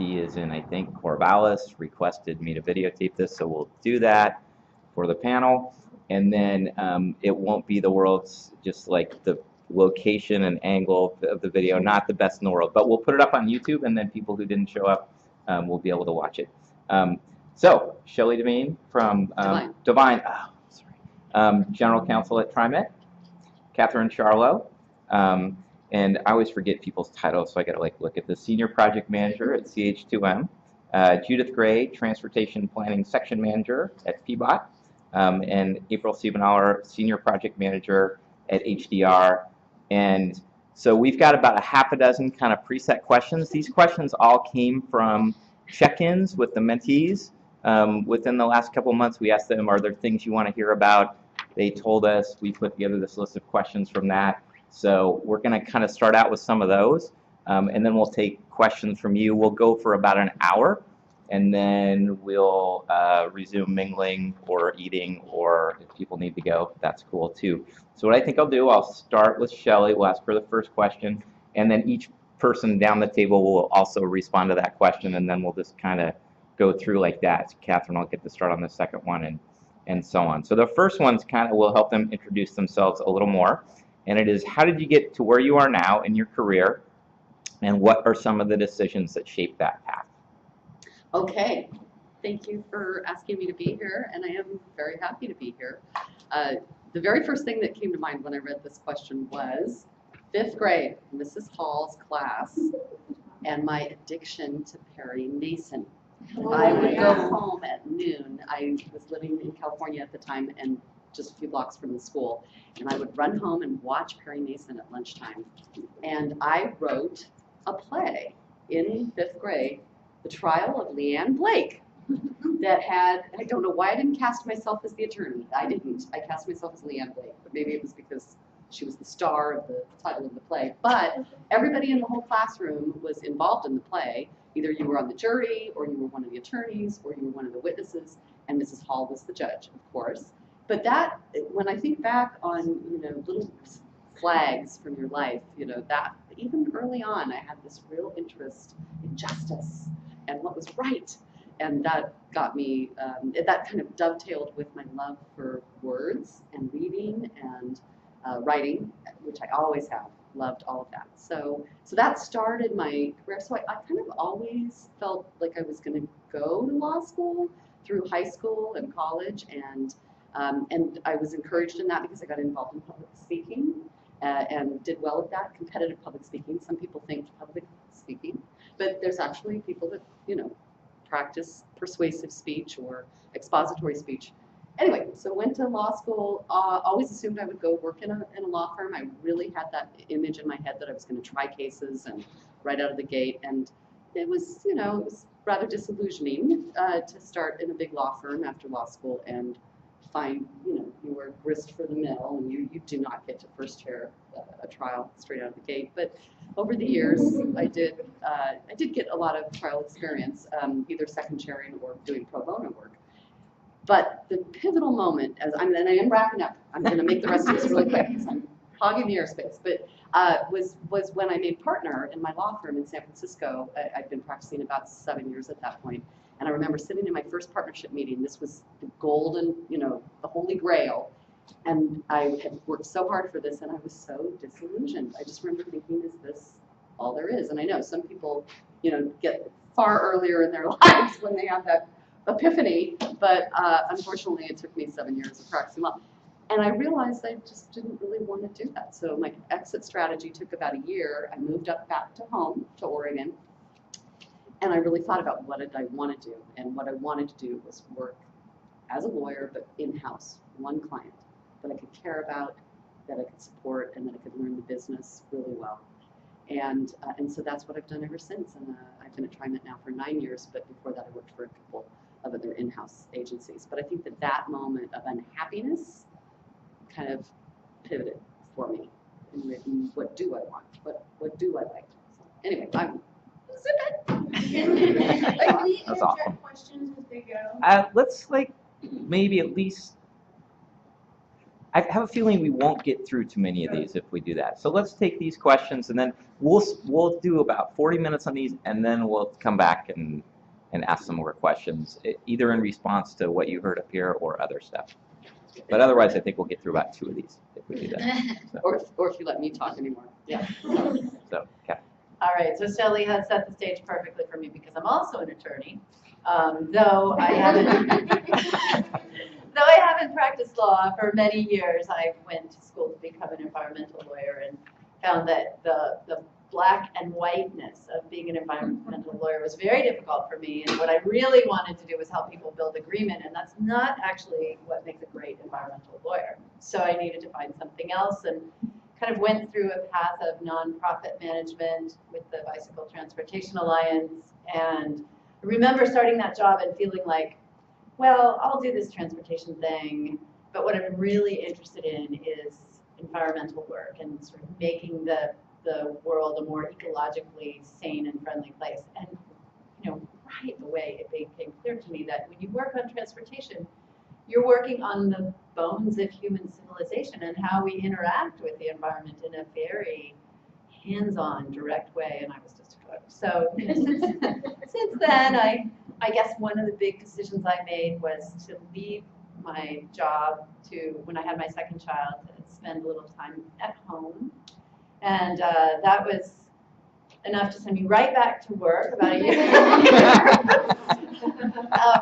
he is in, I think, Corvallis, requested me to videotape this, so we'll do that for the panel. And then it won't be the world's, just like the location and angle of the video, not the best in the world, but we'll put it up on YouTube, and then people who didn't show up will be able to watch it. So, Shelley Devine from Devine, General Counsel at TriMet, Catherine Charlo, and I always forget people's titles, so I got to like look at the Senior Project Manager at CH2M, Judith Gray, Transportation Planning Section Manager at PBOT, and April Siebenauer, Senior Project Manager at HDR. And so we've got about a half a dozen kind of preset questions. These questions all came from check-ins with the mentees. Within the last couple of months, we asked them, are there things you want to hear about? They told us. We put together this list of questions from that. So we're going to kind of start out with some of those, and then we'll take questions from you. We'll go for about an hour, and then we'll resume mingling or eating, or if people need to go, that's cool too. So what I think I'll do, I'll start with Shelley. We'll ask her the first question, and then each person down the table will also respond to that question, and then we'll just kind of go through like that. So Catherine will get to start on the second one, and so on. So the first one's kind of will help them introduce themselves a little more, and it is, how did you get to where you are now in your career, and what are some of the decisions that shaped that path? Okay, thank you for asking me to be here, and I am very happy to be here. The very first thing that came to mind when I read this question was 5th grade, Mrs. Hall's class, and my addiction to Perry Mason. I would go home at noon. I was living in California at the time and just a few blocks from the school, and I would run home and watch Perry Mason at lunchtime. And I wrote a play in 5th grade, The Trial of Leanne Blake, that had, I don't know why I didn't cast myself as the attorney. I didn't. I cast myself as Leanne Blake, but maybe it was because she was the star of the title of the play. But everybody in the whole classroom was involved in the play. Either you were on the jury, or you were one of the attorneys, or you were one of the witnesses, and Mrs. Hall was the judge, of course. But that, when I think back on, little flags from your life, that even early on, I had this real interest in justice and what was right. And that got me, that kind of dovetailed with my love for words and reading and writing, which I always have loved all of that. So that started my career. So I kind of always felt like I was going to go to law school through high school and college, and I was encouraged in that because I got involved in public speaking and did well at that, competitive public speaking. Some people think public speaking, but there's actually people that, practice persuasive speech or expository speech. Anyway, so went to law school, always assumed I would go work in a law firm. I really had that image in my head that I was going to try cases and right out of the gate. And it was, it was rather disillusioning to start in a big law firm after law school and find, you were grist for the mill, and you do not get to first chair a trial straight out of the gate. But over the years, I did get a lot of trial experience, either second chairing or doing pro bono work. But the pivotal moment, and I am wrapping up, I'm going to make the rest of this really quick because I'm hogging the airspace, but was when I made partner in my law firm in San Francisco. I'd been practicing about 7 years at that point. And I remember sitting in my first partnership meeting. This was the golden, the holy grail. And I had worked so hard for this, and I was so disillusioned. I just remember thinking, is this all there is? And I know some people, get far earlier in their lives when they have that epiphany, but unfortunately it took me 7 years of practicing law. And I realized I just didn't really want to do that. So my exit strategy took about a year. I moved up back to home, to Oregon, and I really thought about what did I want to do. And what I wanted to do was work as a lawyer, but in-house, one client that I could care about, that I could support, and that I could learn the business really well. And so that's what I've done ever since. And I've been at TriMet now for 9 years, but before that I worked for a couple of other in-house agencies. But I think that moment of unhappiness kind of pivoted for me. And what do I want? What do I like? So anyway, Can we That's awesome. questions as they go? Let's maybe at least I have a feeling we won't get through too many of these if we do that. So let's take these questions, and then we'll do about 40 minutes on these, and then we'll come back and ask some more questions, either in response to what you heard up here or other stuff. But otherwise, I think we'll get through about 2 of these if we do that. So, Or if you let me talk anymore. Yeah. so okay. All right, so Shelley has set the stage perfectly for me because I'm also an attorney, though I haven't practiced law for many years. I went to school to become an environmental lawyer and found that the black and whiteness of being an environmental lawyer was very difficult for me. And what I really wanted to do was help people build agreement, and that's not actually what makes a great environmental lawyer. So I needed to find something else, and kind of went through a path of nonprofit management with the Bicycle Transportation Alliance. And I remember starting that job and feeling like, well, I'll do this transportation thing, but what I'm really interested in is environmental work and sort of making the world a more ecologically sane and friendly place. And right away it became clear to me that when you work on transportation, you're working on the bones of human civilization and how we interact with the environment in a very hands-on, direct way, and I was just hooked. So since then, I guess one of the big decisions I made was to leave my job when I had my second child, to spend a little time at home. And that was enough to send me right back to work about a year.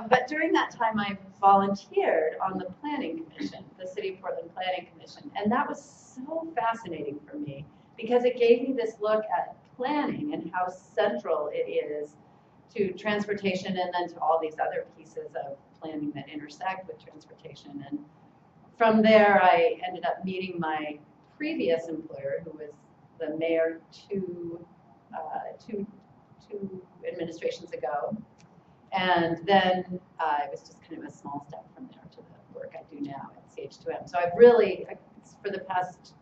But during that time, I volunteered on the Planning Commission, the City of Portland Planning Commission. And that was so fascinating for me because it gave me this look at planning and how central it is to transportation and then to all these other pieces of planning that intersect with transportation. And from there, I ended up meeting my previous employer, who was the mayor two administrations ago. And then it was just kind of a small step from there to the work I do now at CH2M. So I've really, for the past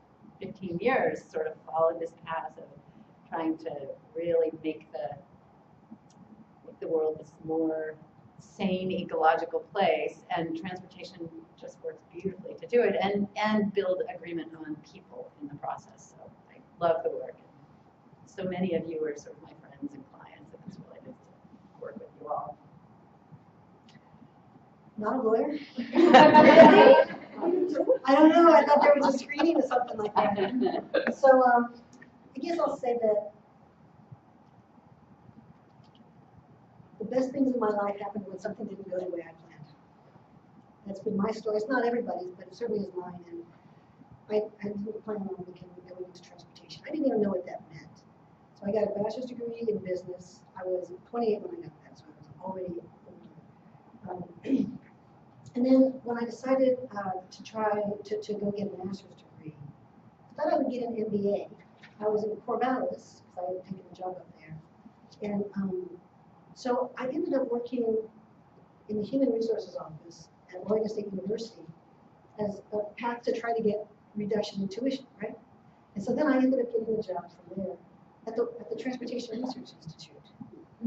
15 years, sort of followed this path of trying to really make the world this more sane, ecological place, and transportation just works beautifully to do it, and build agreement on people in the process. So I love the work. So many of you are sort of my friends and clients, and it's really nice to work with you all. Not a lawyer? I don't know. I thought there was a screening or something like that. So I guess I'll say that the best things in my life happened when something didn't go the way I planned. That's been my story. It's not everybody's, but it certainly is mine. And I didn't plan on going into transportation. I didn't even know what that meant. So I got a bachelor's degree in business. I was 28 when I got that, so I was already older. And then when I decided to try to go get a master's degree, I thought I would get an MBA. I was in Corvallis, because I had taken a job up there. And so I ended up working in the Human Resources Office at Oregon State University as a path to try to get reduction in tuition, right? And so then I ended up getting a job from there at the Transportation Research Institute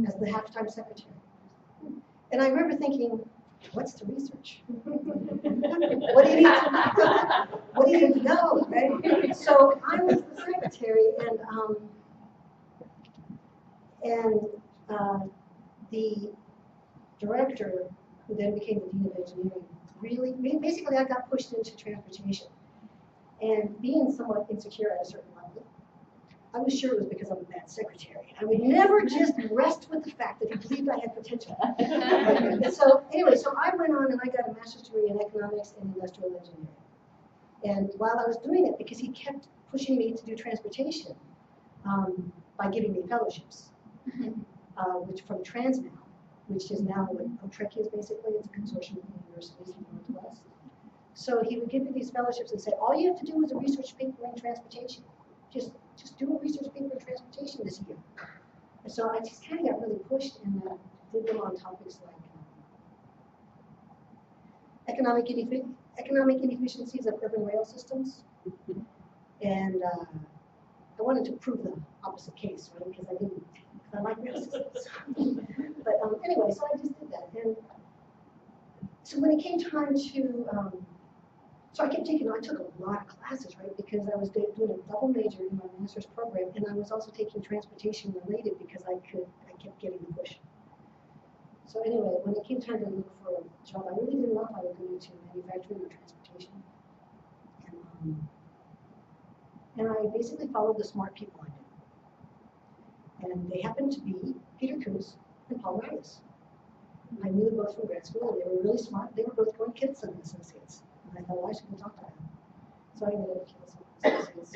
as the half-time secretary. And I remember thinking, what's the research? What do you need to know? What do you need to know, right? So I was the secretary, and the director, who then became the dean of engineering, really, basically I got pushed into transportation. And being somewhat insecure at a certain level, I was sure it was because I'm a bad secretary. I would never just rest with the fact that he believed I had potential. So anyway, so I went on and I got a master's degree in economics and industrial engineering. And while I was doing it, because he kept pushing me to do transportation by giving me fellowships, which from TransNow, which is now what OTREC is basically. It's a consortium of universities in the Northwest. So he would give me these fellowships and say, all you have to do is a research paper in transportation. Just do a research paper in transportation this year. And so I just kind of got really pushed and did them on topics like economic inefficiencies of urban rail systems. And I wanted to prove the opposite case, right? Because I like rail systems. But anyway, so I just did that. And so when it came time to So I took a lot of classes, right, because I was doing a double major in my master's program, and I was also taking transportation related because I kept getting the push. So anyway, when it came time to look for a job, I really didn't know if I was going to manufacturing or transportation. And I basically followed the smart people I knew. And they happened to be Peter Coos and Paul Reyes. I knew them both from grad school, and they were really smart. They were both going Kittson Associates. And I thought, well, I should go talk to them. So I ended up Kittson Associates.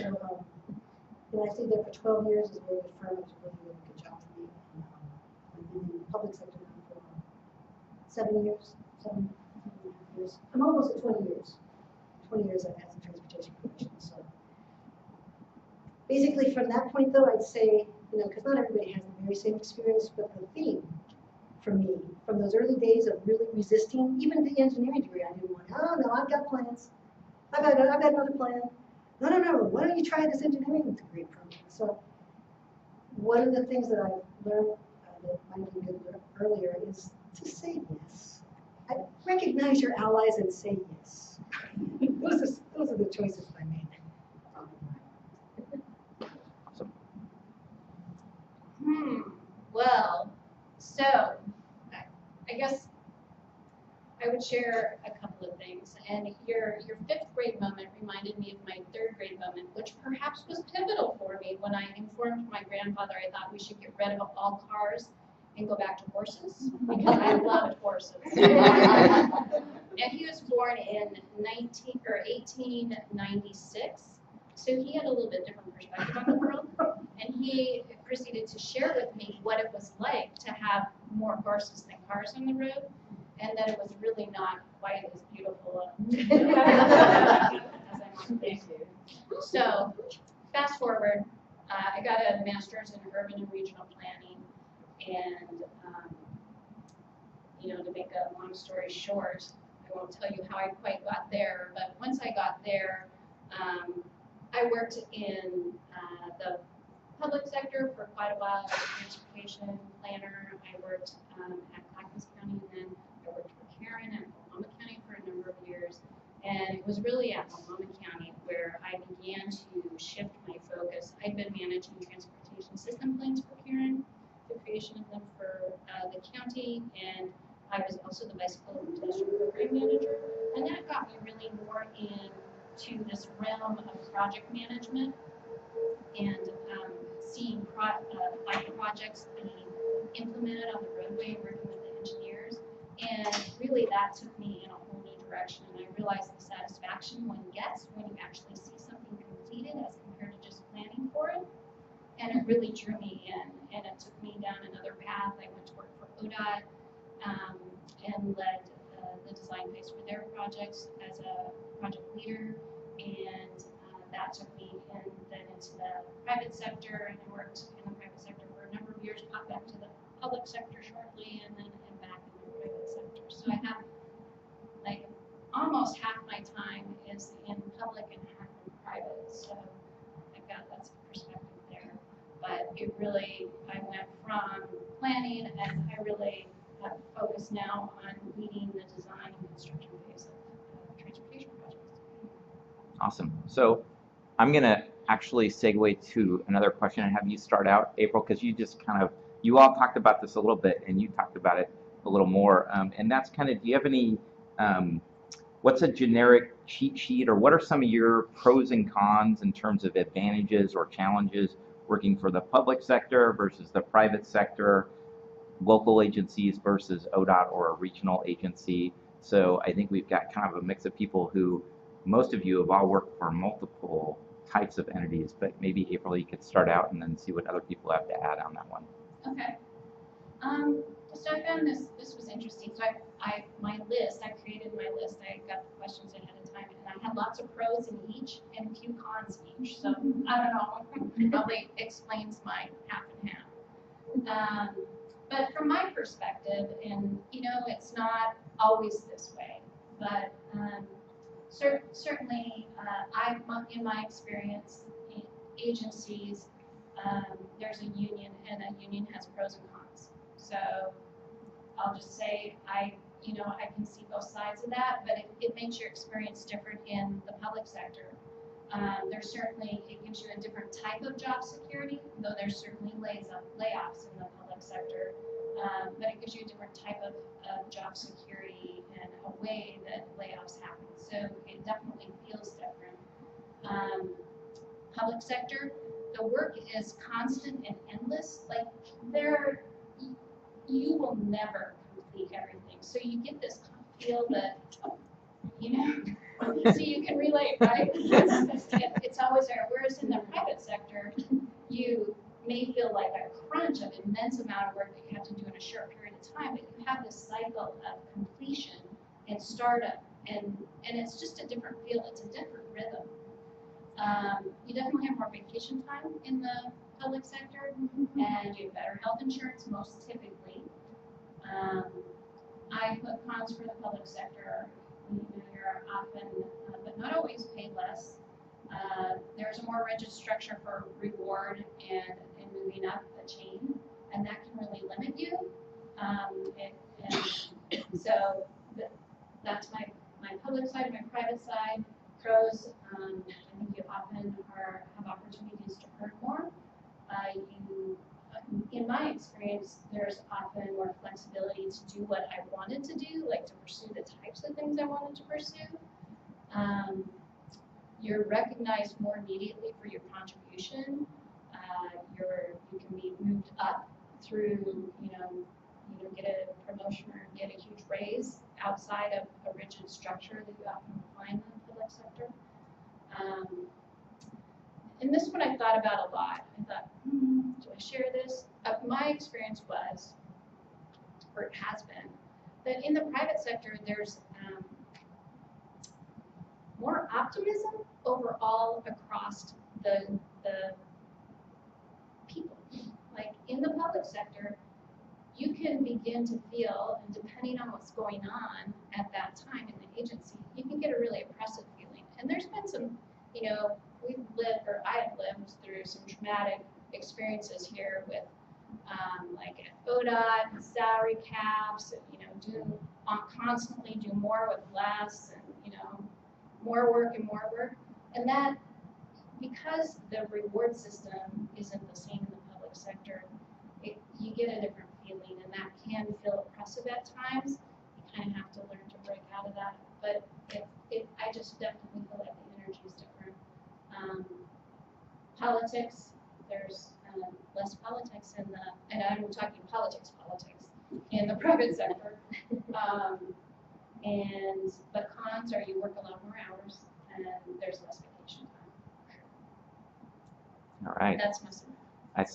So I stayed there for 12 years. It was a very good firm. It was a really, really good job for me. And I've been in the public sector now for 7 years, 7.5 years. I'm almost at 20 years. 20 years as a transportation professional. So basically, from that point, though, I'd say, because not everybody has the very same experience, but the theme for me, from those early days of really resisting, even the engineering degree, I didn't want, oh no, I've got plans. I've got another plan. No, why don't you try this engineering degree program? So one of the things that I've learned that might be good earlier is to say yes. I recognize your allies and say yes. those are the choices I made. Well, so I guess I would share a couple of things. And your fifth grade moment reminded me of my third grade moment, which perhaps was pivotal for me when I informed my grandfather I thought we should get rid of all cars and go back to horses, because I loved horses. And he was born in 1896, so he had a little bit different perspective on the world. And he proceeded to share with me what it was like to have more horses than cars on the road, and that it was really not quite as beautiful as I might think. So, fast forward, I got a master's in urban and regional planning, and to make a long story short, I won't tell you how I quite got there, but once I got there, I worked in the public sector for quite a while. I was a transportation planner. I worked at Clackamas County, and then I worked for Karen at Multnomah County for a number of years. And it was really at Multnomah County where I began to shift my focus. I'd been managing transportation system plans for Karen, the creation of them for the county, and I was also the bicycle pedestrian program manager. And that got me really more into this realm of project management and seeing projects being implemented on the roadway, working with the engineers. And really that took me in a whole new direction. And I realized the satisfaction one gets when you actually see something completed as compared to just planning for it. And it really drew me in, and it took me down another path. I went to work for ODOT and led the design phase for their projects as a project leader. And that took me then into the private sector, and I worked in the private sector for a number of years, got back to the public sector shortly, and then back in the private sector. So I have almost half my time is in public and half in private. So I've got lots of perspective there. But it really, I went from planning, and I really have focused now on leading the design and construction phase of transportation projects. Awesome. So I'm going to actually segue to another question and have you start out, April, because you all talked about this a little bit, and you talked about it a little more. And that's do you have any, what's a generic cheat sheet, or what are some of your pros and cons in terms of advantages or challenges working for the public sector versus the private sector, local agencies versus ODOT or a regional agency? So I think we've got kind of a mix of people who, most of you have all worked for multiple types of entities, but maybe April, you could start out and then see what other people have to add on that one. Okay. So I found this was interesting. So I created my list. I got the questions ahead of time, and I had lots of pros in each and a few cons in each. So I don't know, probably explains my half and half. But from my perspective, and it's not always this way, but certainly, in my experience, agencies, there's a union, and a union has pros and cons. So I'll just say you know, I can see both sides of that, but it makes your experience different in the public sector. There's certainly, it gives you a different type of job security, though there's certainly layoffs in the public sector, but it gives you a different type of job security and a way that layoffs happen. So it definitely feels different. Public sector, the work is constant and endless. Like you will never complete everything. So you get this feel that, you know, so you can relate, right? It's always there. Whereas in the private sector, you may feel like a crunch of immense amount of work that you have to do in a short period of time, but you have this cycle of completion and startup, and it's just a different feel. It's a different rhythm. You definitely have more vacation time in the public sector, and you have better health insurance most typically. I put cons for the public sector. You know, you're often, but not always, paid less. There's a more rigid structure for reward and moving up the chain, and that can really limit you. And so that's my public side, my private side. Pros, I think you often have opportunities to earn more. In my experience, there's often more flexibility to do what I wanted to do, like to pursue the types of things I wanted to pursue. You're recognized more immediately for your contribution. You can be moved up through, you get a promotion or get a huge raise outside of a rigid structure that you often find in the public sector. And this one I thought about a lot. I thought, do I share this? My experience was, or it has been, that in the private sector there's more optimism overall across the people. Like in the public sector, you can begin to feel, and depending on what's going on at that time in the agency, you can get a really oppressive feeling. And there's been some, I have lived through some traumatic experiences here with like at ODOT, salary caps, constantly do more with less, and more work and more work. And that, because the reward system isn't the same in the public sector, you get a different feeling, and that can feel oppressive at times. You kind of have to learn to break out of that. But I just definitely feel like the energy is different. Politics, there's less politics and I'm talking politics in the private sector. And the cons are you work a lot more hours and there's less vacation time. All right. That's my summary.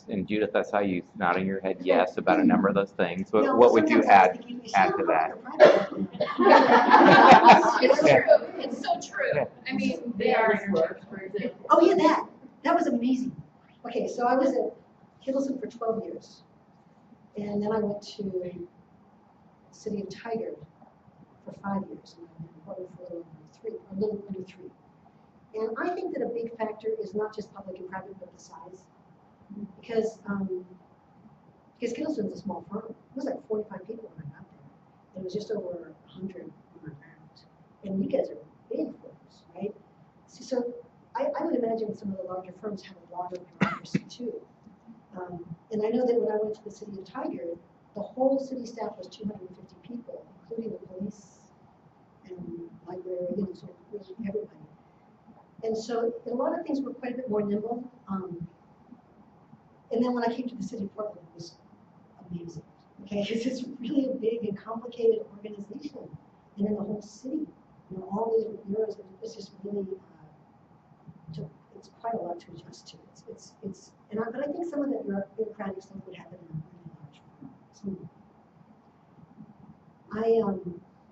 And Judith, I saw you nodding your head yes about a number of those things. But No, what would you add to that? It's true. It's so true. Yeah. I mean, They are internships, for example. Oh yeah, that was amazing. Okay, so I was at Hiddleston for 12 years. And then I went to the city of Tigard for 5 years. And I've been employed for a little under 3. And I think that a big factor is not just public and private, but the size. Because Hiddleston's a small firm. It was like 45 people when I got there. And it was just over 100 when I left. And you guys are big firms, right? So I would imagine some of the larger firms have a lot of bureaucracy too. And I know that when I went to the city of Tigard, the whole city staff was 250 people, including the police and librarian, so it was everybody. And so a lot of things were quite a bit more nimble. And then when I came to the city of Portland, it was amazing. Okay, it's really a big and complicated organization, and then the whole city, all these bureaus. It's just really, it's quite a lot to adjust to. But I think some of that bureaucratic stuff would happen in a really large firm.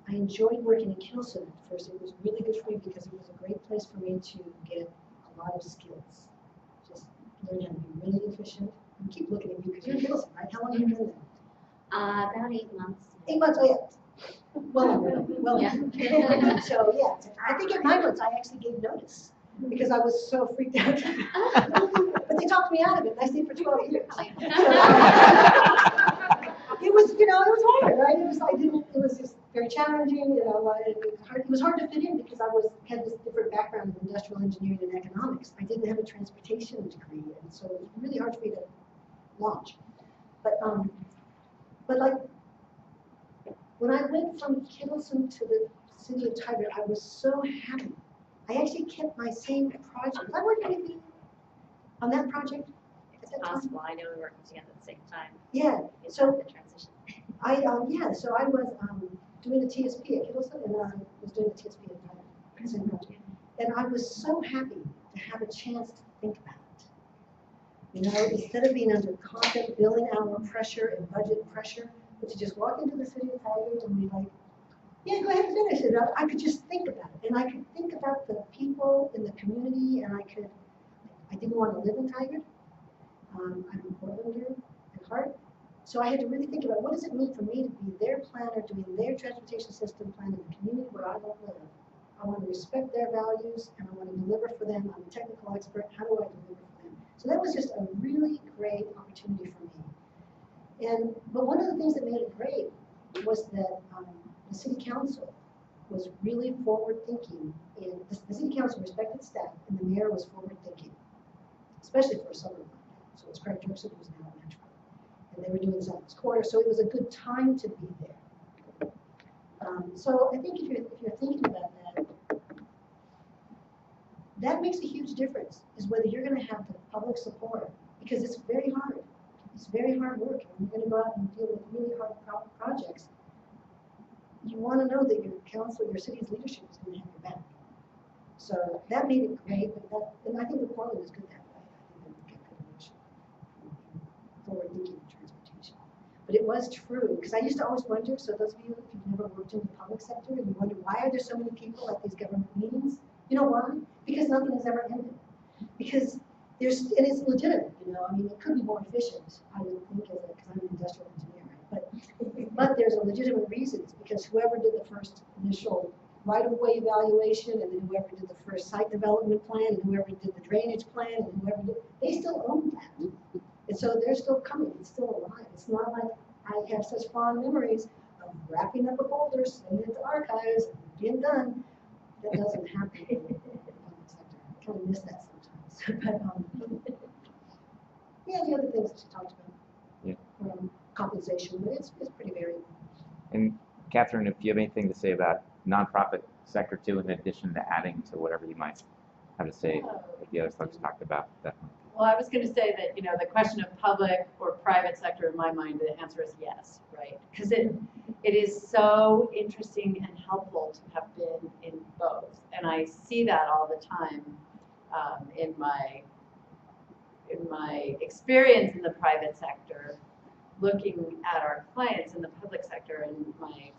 I enjoyed working in Kielson at first. It was really good for me because it was a great place for me to get a lot of skills. Just learn how to be really efficient. I keep looking at you because you're Kielson, right? How long have you been there? About 8 months. 8 months, oh yeah. Well, Yeah. So yeah, I think at 9 months I actually gave notice because I was so freaked out. But they talked me out of it, and I stayed for 12 years. it was, it was hard, right? It was just very challenging, it was hard to fit in because had this different background of industrial engineering and economics. I didn't have a transportation degree, and so it was really hard for me to launch. But like, when I went from Kittleson to the city of Tigard, I was so happy. I actually kept my same project. Was I working with you on that project? It's possible. I know we worked together at the same time. Yeah. It's So the transition. so I was doing the TSP at Kittleson, and I was doing the TSP at Tigard, the same project. And I was so happy to have a chance to think about it. Instead of being under constant billing hour pressure and budget pressure, but to just walk into the city of Tigard and be like, yeah, go ahead and finish it. I could just think about it. And I could think about the people in the community, and I didn't want to live in Tigard. I'm a Portlander at heart. So I had to really think about what does it mean for me to be their planner, doing their transportation system plan in the community where I don't live. I want to respect their values, and I want to deliver for them. I'm a technical expert. How do I deliver for them? So that was just a really great opportunity for me. But one of the things that made it great was that the city council was really forward-thinking. And the city council respected staff, and the mayor was forward-thinking, especially for a suburb like that. So it's Craig Joseph, who's now at Metro, and they were doing Southwest Quarter, so it was a good time to be there. So I think if you're thinking about that, that makes a huge difference. Is whether you're going to have the public support, because it's very hard. It's very hard work, and you're going to go out and deal with really hard projects. You want to know that your council, your city's leadership is going to have your back. So that made it great, and I think the Portland is good that way. I think they get good leadership, forward-thinking transportation. But it was true, because I used to always wonder, so those of you, if you've never worked in the public sector, and you wonder why are there so many people at these government meetings? You know why? Because nothing has ever ended. Because and it's legitimate, I mean, it could be more efficient, I would think, because I'm an industrial engineer, right? But there's a legitimate reason. It's because whoever did the first initial right-of-way evaluation, and then whoever did the first site development plan, and whoever did the drainage plan, and whoever did, they still own that. And so they're still coming, it's still alive. It's not like I have such fond memories of wrapping up a folder, sending it to archives, being done. That doesn't happen in the public sector. I kind of miss that sometimes. But yeah, the other things that you talked about, compensation, but it's pretty varied. And Catherine, if you have anything to say about nonprofit sector too, in addition to adding to whatever you might have to say, what the other folks talked about, that. Well, I was going to say that, the question of public or private sector, in my mind, the answer is yes, right? Because it is so interesting and helpful to have been in both. And I see that all the time in my experience in the private sector, looking at our clients in the public sector, and my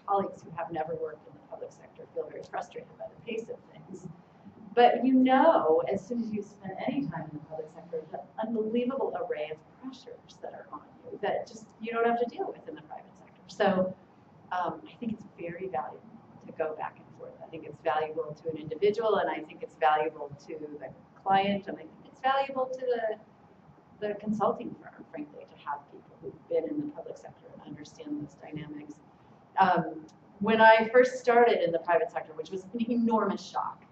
colleagues who have never worked in the public sector feel very frustrated by the pace of things. But as soon as you spend any time in the public sector, the unbelievable array of pressures that are on you that just you don't have to deal with in the private sector. So I think it's very valuable to go back and forth. I think it's valuable to an individual, and I think it's valuable to the client, and I think it's valuable to the consulting firm, frankly, to have people who've been in the public sector and understand those dynamics. When I first started in the private sector, which was an enormous shock,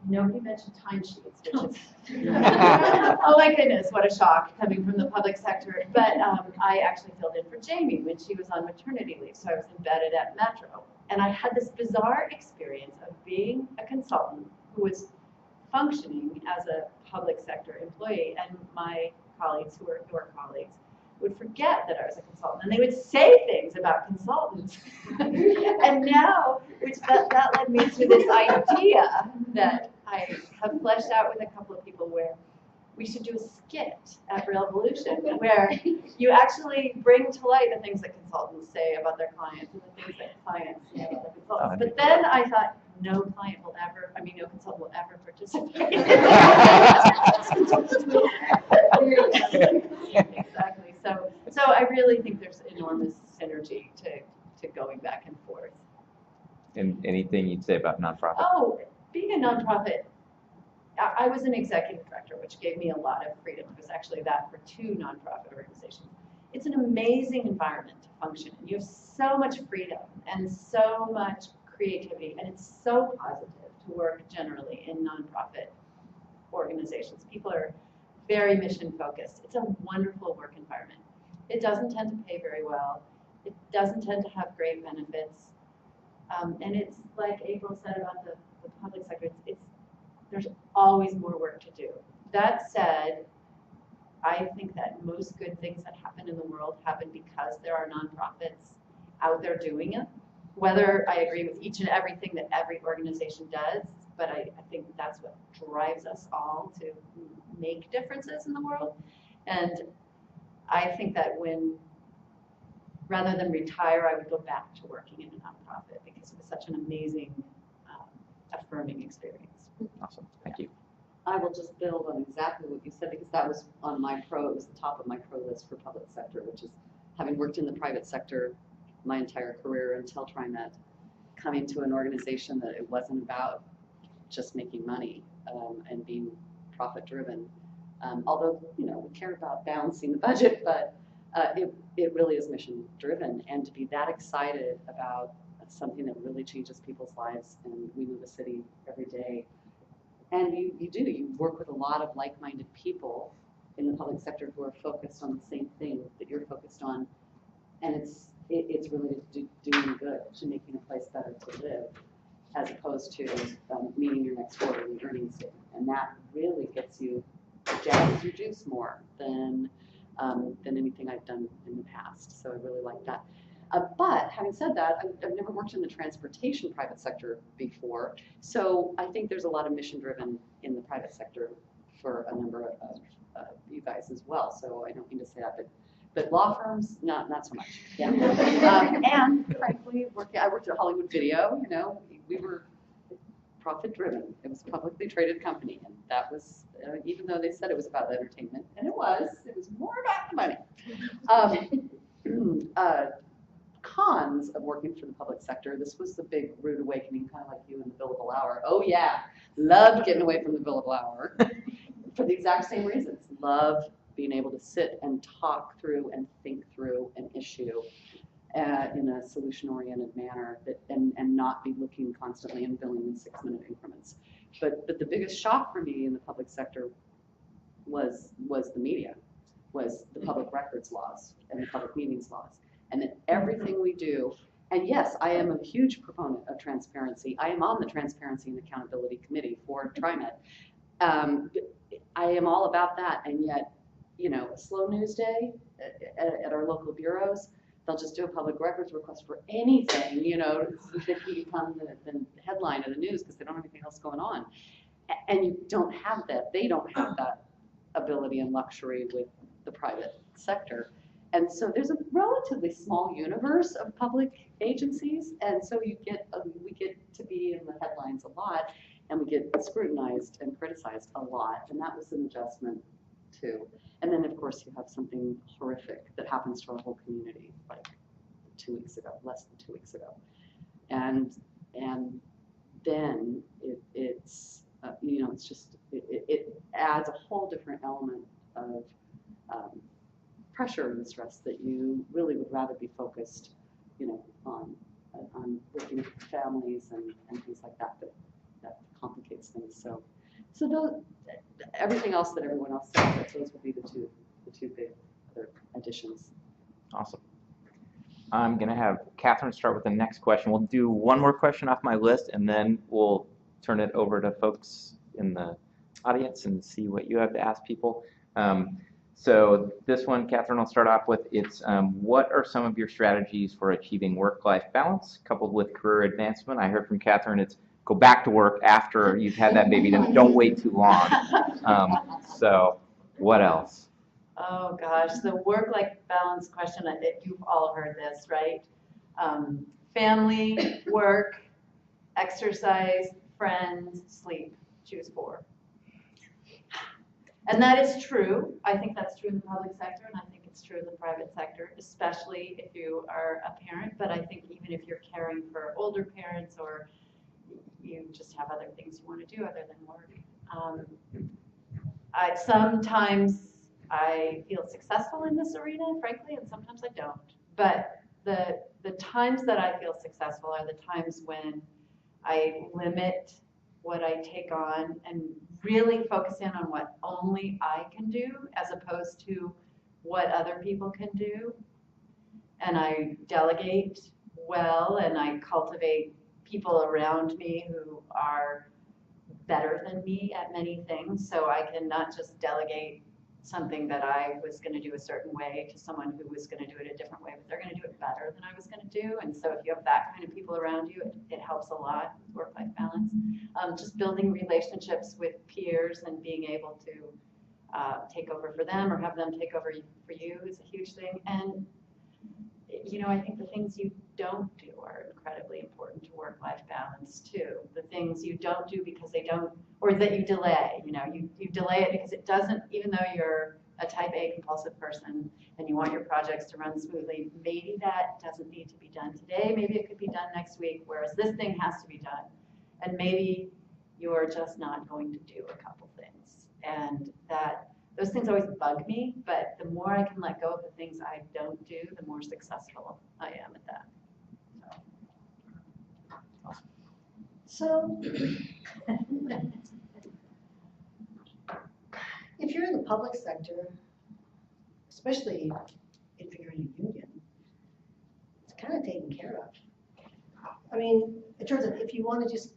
nobody mentioned timesheets, which is, oh my goodness, what a shock coming from the public sector. But I actually filled in for Jamie when she was on maternity leave, so I was embedded at Metro. And I had this bizarre experience of being a consultant who was functioning as a public sector employee, and my colleagues, who were your colleagues, would forget that I was a consultant, and they would say things about consultants. And now, that led me to this idea that I have fleshed out with a couple of people, where we should do a skit at Revolution where you actually bring to light the things that consultants say about their clients and the things that clients say about their consultants. But then I thought, no consultant will ever participate. Exactly. So I really think there's enormous synergy to going back and forth. And anything you'd say about nonprofit? Oh, being a nonprofit, I was an executive director, which gave me a lot of freedom. It was actually that for 2 nonprofit organizations. it's an amazing environment to function in. You have so much freedom and so much creativity, and it's so positive to work generally in nonprofit organizations. People are very mission focused. It's a wonderful work environment. It doesn't tend to pay very well. It doesn't tend to have great benefits. And it's like April said about the public sector, there's always more work to do. That said, I think that most good things that happen in the world happen because there are nonprofits out there doing it. Whether I agree with each and everything that every organization does, but I think that's what drives us all to make differences in the world. And I think that rather than retire, I would go back to working in a nonprofit because it was such an amazing, affirming experience. Awesome. Thank you. I will just build on exactly what you said because that was on it was the top of my pro list for public sector, which is having worked in the private sector my entire career until TriMet, coming to an organization that it wasn't about just making money and being profit driven. Although, we care about balancing the budget, but it really is mission driven. And to be that excited about something that really changes people's lives, and we move a city every day. And you work with a lot of like-minded people in the public sector who are focused on the same thing that you're focused on. And it's really doing good, to making a place better to live, as opposed to meeting your next quarterly earnings statement. And that really gets you, jazzes your juice more than anything I've done in the past. So I really like that. But having said that, I've never worked in the transportation private sector before. So I think there's a lot of mission driven in the private sector for a number of you guys as well. So I don't mean to say that, but law firms, not so much. Yeah. And frankly, I worked at Hollywood Video. We were profit driven. It was a publicly traded company, and that was even though they said it was about entertainment, and it was more about the money. Cons of working for the public sector. This was the big rude awakening, kind of like you in the billable hour. Oh yeah, loved getting away from the billable hour for the exact same reasons. Loved being able to sit and talk through and think through an issue in a solution-oriented manner, and not be looking constantly and billing in 6-minute increments. But the biggest shock for me in the public sector was the media, was the public records laws and the public meetings laws. And that everything we do, and yes, I am a huge proponent of transparency. I am on the Transparency and Accountability Committee for TriMet. I am all about that, and yet, a slow news day at our local bureaus, they'll just do a public records request for anything, that can become the headline of the news because they don't have anything else going on. And you don't have that. They don't have that ability and luxury with the private sector. And so there's a relatively small universe of public agencies, and so we get to be in the headlines a lot, and we get scrutinized and criticized a lot, and that was an adjustment too. And then of course you have something horrific that happens to our whole community, like 2 weeks ago, less than 2 weeks ago, and then it's it adds a whole different element of pressure and stress that you really would rather be focused, on working with families and things like that complicates things. So those, everything else that everyone else said, those would be the two big other additions. Awesome. I'm going to have Catherine start with the next question. We'll do one more question off my list, and then we'll turn it over to folks in the audience and see what you have to ask people. So this one, Catherine, I'll start off with. It's what are some of your strategies for achieving work-life balance coupled with career advancement? I heard from Catherine, it's go back to work after you've had that baby. Don't wait too long. So what else? Oh gosh, the work-life balance question, you've all heard this, right? Family, work, exercise, friends, sleep. Choose 4. And that is true. I think that's true in the public sector, and I think it's true in the private sector, especially if you are a parent. But I think even if you're caring for older parents, or you just have other things you want to do other than work. Sometimes I feel successful in this arena, frankly, and sometimes I don't. But the times that I feel successful are the times when I limit what I take on and really focus in on what only I can do as opposed to what other people can do. And I delegate well, and I cultivate people around me who are better than me at many things. So I can not just delegate something that I was going to do a certain way to someone who was going to do it a different way, but they're going to do it better than I was going to do. And so if you have that kind of people around you, it helps a lot with work-life balance. Just building relationships with peers and being able to take over for them or have them take over for you is a huge thing. And you know, I think the things you don't do are incredibly important to work-life balance too. The things you don't do because they don't, or that you delay, you know, you delay it because it doesn't, even though you're a type A compulsive person and you want your projects to run smoothly, maybe that doesn't need to be done today, maybe it could be done next week, whereas this thing has to be done. And maybe you're just not going to do a couple things. And those things always bug me, but the more I can let go of the things I don't do, the more successful I am at that. So, if you're in the public sector, especially if you're in a union, it's kind of taken care of. I mean, in terms of if you want to just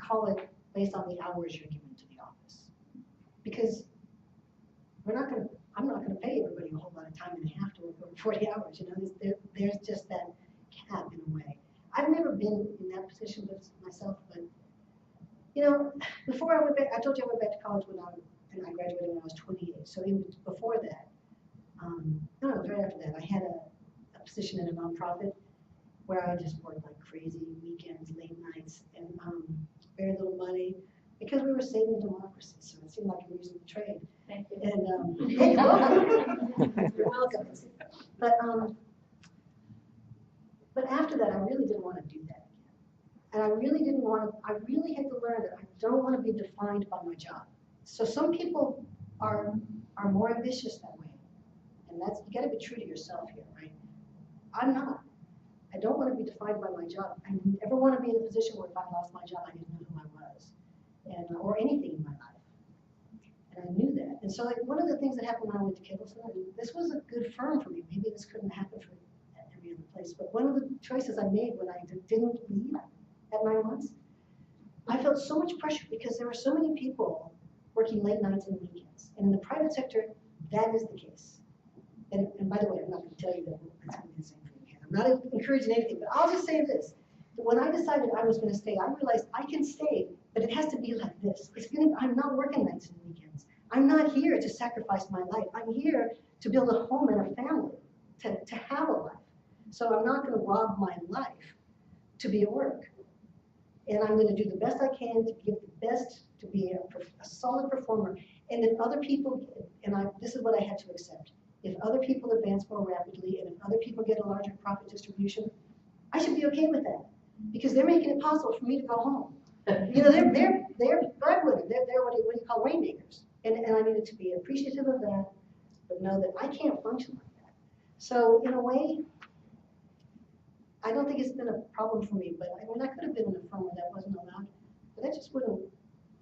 call it based on the hours you're given to the office, because I'm not going to pay everybody a whole lot of time and a half to work over 40 hours. You know, there's just that cap in a way. I've never been in that position myself, but you know, before I went back, I told you I went back to college and I graduated when I was 28. So even before that, no, it was right after that. I had a position in a nonprofit where I just worked like crazy, weekends, late nights, and very little money because we were saving democracy. So it seemed like a reasonable trade. Thank you. And hey, you're welcome. You're welcome. But after that, I really didn't want to do that again. And I really didn't want to, I really had to learn that I don't want to be defined by my job. So some people are more ambitious that way. And that's, you got to be true to yourself here, right? I'm not. I don't want to be defined by my job. I never want to be in a position where if I lost my job, I didn't know who I was, or anything in my life. And I knew that. And so like, one of the things that happened when I went to Kittleson, this was a good firm for me. Maybe this couldn't happen for every other place. But one of the choices I made when I didn't leave at 9 months, I felt so much pressure because there were so many people working late nights and weekends. And in the private sector, that is the case. And by the way, I'm not going to tell you that that's going to be the same for you. I'm not encouraging anything, but I'll just say this. When I decided I was going to stay, I realized I can stay, but it has to be like this. I'm not working nights and weekends. I'm not here to sacrifice my life. I'm here to build a home and a family, to have a life. So I'm not going to rob my life to be at work. And I'm going to do the best I can to give the best, to be a solid performer. And if other people, this is what I had to accept. If other people advance more rapidly and if other people get a larger profit distribution, I should be okay with that because they're making it possible for me to go home. You know, they're breadwinners. They're what do you call rainmakers. And I needed to be appreciative of that, but know that I can't function like that. So in a way, I don't think it's been a problem for me, but I mean, I could have been in a firm where that wasn't allowed, but that just wouldn't,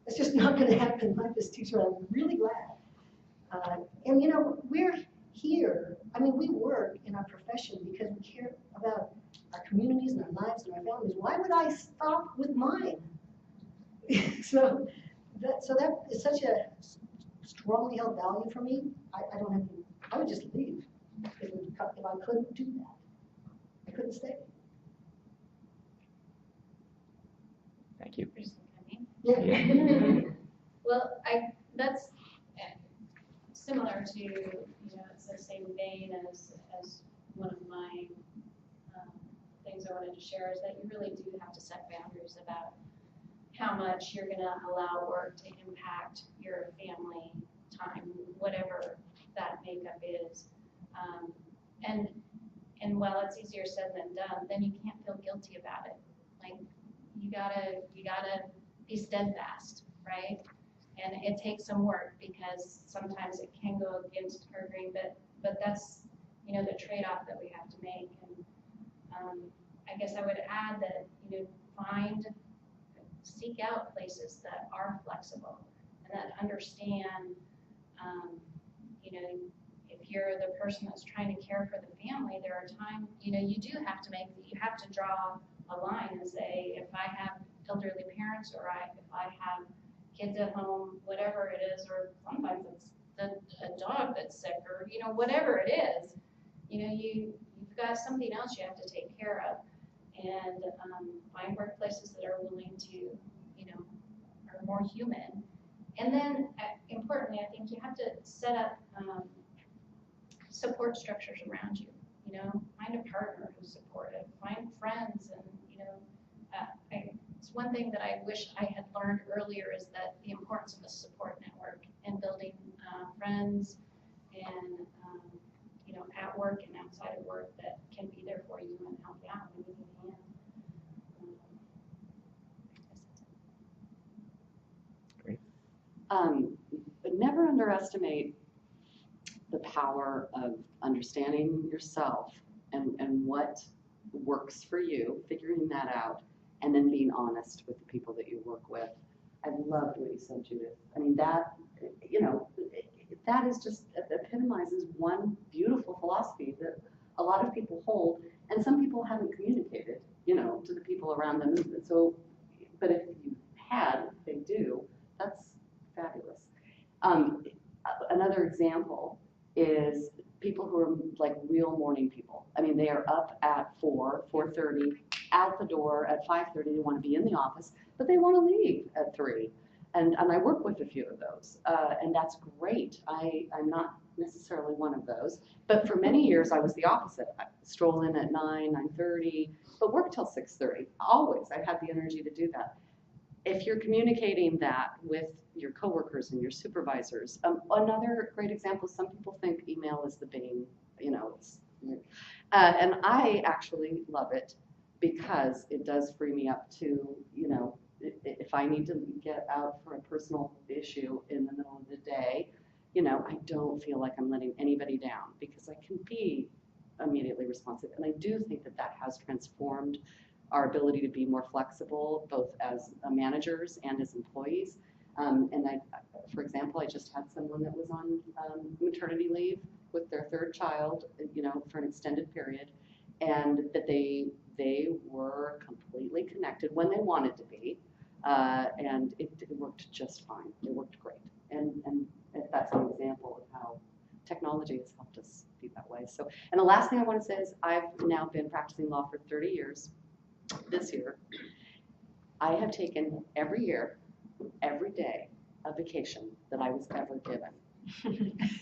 it's just not going to happen like this too, so I'm really glad. And you know, we're here, I mean, we work in our profession because we care about our communities and our lives and our families. Why would I stop with mine? So that is such a strongly held value for me. I would just leave if I couldn't do that. I couldn't stay. Thank you. Yeah. Well, that's similar to, it's the same vein as one of my things I wanted to share is that you really do have to set boundaries about how much you're going to allow work to impact your family time, whatever that makeup is. And while it's easier said than done, then you can't feel guilty about it. Like you gotta be steadfast, right? And it takes some work because sometimes it can go against our grain, but that's, you know, the trade-off that we have to make. And I guess I would add that, you know, seek out places that are flexible and that understand, you know, if you're the person that's trying to care for the family, there are times, you know, you have to draw a line and say, if I have elderly parents or if I have kids at home, whatever it is, or sometimes it's a dog that's sick or, you know, whatever it is, you know, you've got something else you have to take care of. And find workplaces that are willing to, you know, are more human. And then importantly, I think you have to set up support structures around you. You know, find a partner who's supportive, find friends, and, you know, it's one thing that I wish I had learned earlier is that the importance of a support network and building friends and, you know, at work and outside of work that can be there for you and help you out when you can. But never underestimate the power of understanding yourself and what works for you, figuring that out, and then being honest with the people that you work with. I loved what you said, Judith. I mean, that, you know, that is just epitomizes one beautiful philosophy that a lot of people hold, and some people haven't communicated, you know, to the people around them. So, but if you had, they do, that's fabulous. Another example is people who are like real morning people. I mean, they are up at 4:30, out the door at 5:30. They want to be in the office, but they want to leave at 3. And I work with a few of those, and that's great. I'm not necessarily one of those, but for many years I was the opposite. I stroll in at 9, 9:30, but work till 6:30. Always, I had the energy to do that. If you're communicating that with your coworkers and your supervisors, another great example, some people think email is the bane, you know, and I actually love it because it does free me up to, you know, if I need to get out for a personal issue in the middle of the day, you know, I don't feel like I'm letting anybody down because I can be immediately responsive. And I do think that that has transformed our ability to be more flexible, both as managers and as employees. And for example, I just had someone that was on maternity leave with their 3rd child, you know, for an extended period, and that they were completely connected when they wanted to be, and it worked just fine. It worked great, and that's an example of how technology has helped us be that way. So, and the last thing I want to say is I've now been practicing law for 30 years. This year, I have taken every year, every day, a vacation that I was ever given.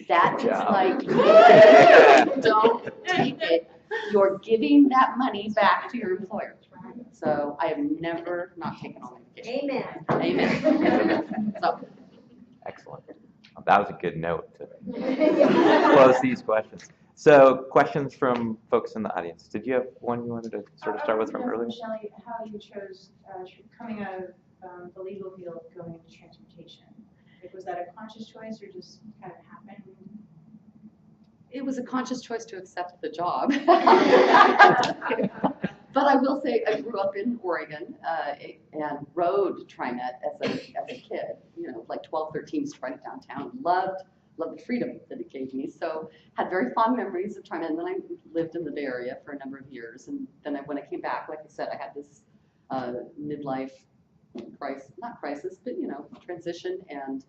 That is like, don't take it. You're giving that money back to your employer. So I have never not taken on a vacation. Amen. Amen. So. Excellent. Well, that was a good note to close these questions. So questions from folks in the audience. Did you have one you wanted to sort of start with from earlier? Shelley, how you chose coming out of the legal field going into transportation? Like, was that a conscious choice or just kind of happened? It was a conscious choice to accept the job. But I will say I grew up in Oregon and rode TriMet as a kid, you know, like 12, 13, straight downtown. Loved the freedom that it gave me. So had very fond memories of TriMet. And then I lived in the Bay Area for a number of years. And then when I came back, like I said, I had this midlife crisis, not crisis, but, you know, transition, and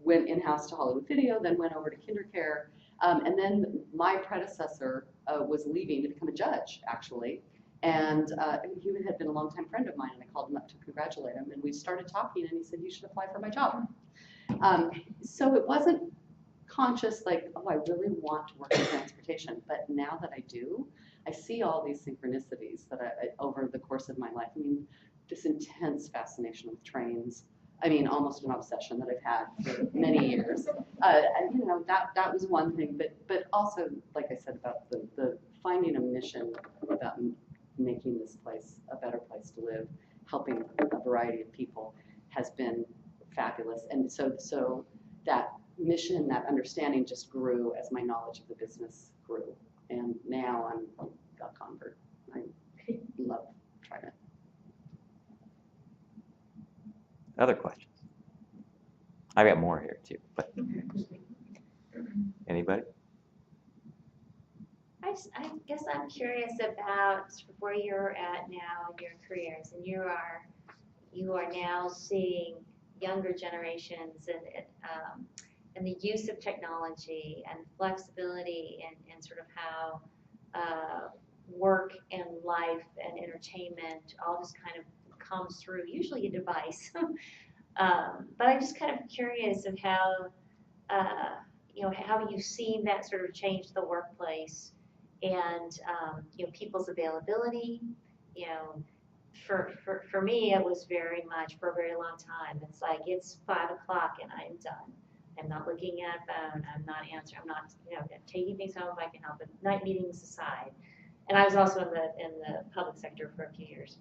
went in-house to Hollywood Video, then went over to KinderCare. And then my predecessor was leaving to become a judge, actually. And he had been a longtime friend of mine, and I called him up to congratulate him. And we started talking, and he said, "You should apply for my job." So it wasn't conscious, like, oh, I really want to work in transportation. But now that I do, I see all these synchronicities that over the course of my life. I mean, this intense fascination with trains. I mean, almost an obsession that I've had for many years. And, you know, that was one thing, but also, like I said, about the finding a mission about making this place a better place to live, helping a variety of people, has been fabulous. And so that mission, that understanding just grew as my knowledge of the business grew. And now I'm a convert. I love Trident. Other questions? I've got more here too, but anybody? I guess I'm curious about where you're at now in your careers, and you are now seeing younger generations and the use of technology and flexibility and sort of how work and life and entertainment all just kind of comes through, usually a device. But I'm just kind of curious of how how you've seen that sort of change the workplace and people's availability. For me, it was very much for a very long time. It's like it's 5 o'clock and I'm done. I'm not looking at a phone. I'm not answering. I'm not taking things home if I can help it. Night meetings aside, and I was also in the public sector for a few years.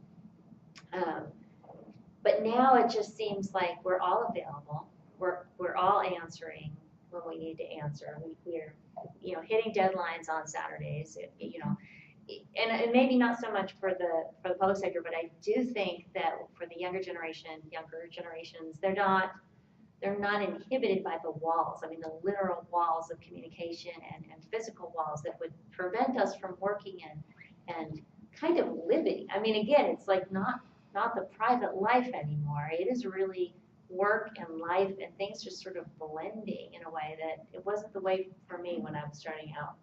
But now it just seems like we're all available. We're all answering when we need to answer. We're hitting deadlines on Saturdays. And maybe not so much for the public sector, but I do think that for the younger generations, they're not inhibited by the walls. I mean, the literal walls of communication and physical walls that would prevent us from working and kind of living. I mean, again, it's like not the private life anymore. It is really work and life and things just sort of blending in a way that it wasn't the way for me when I was starting out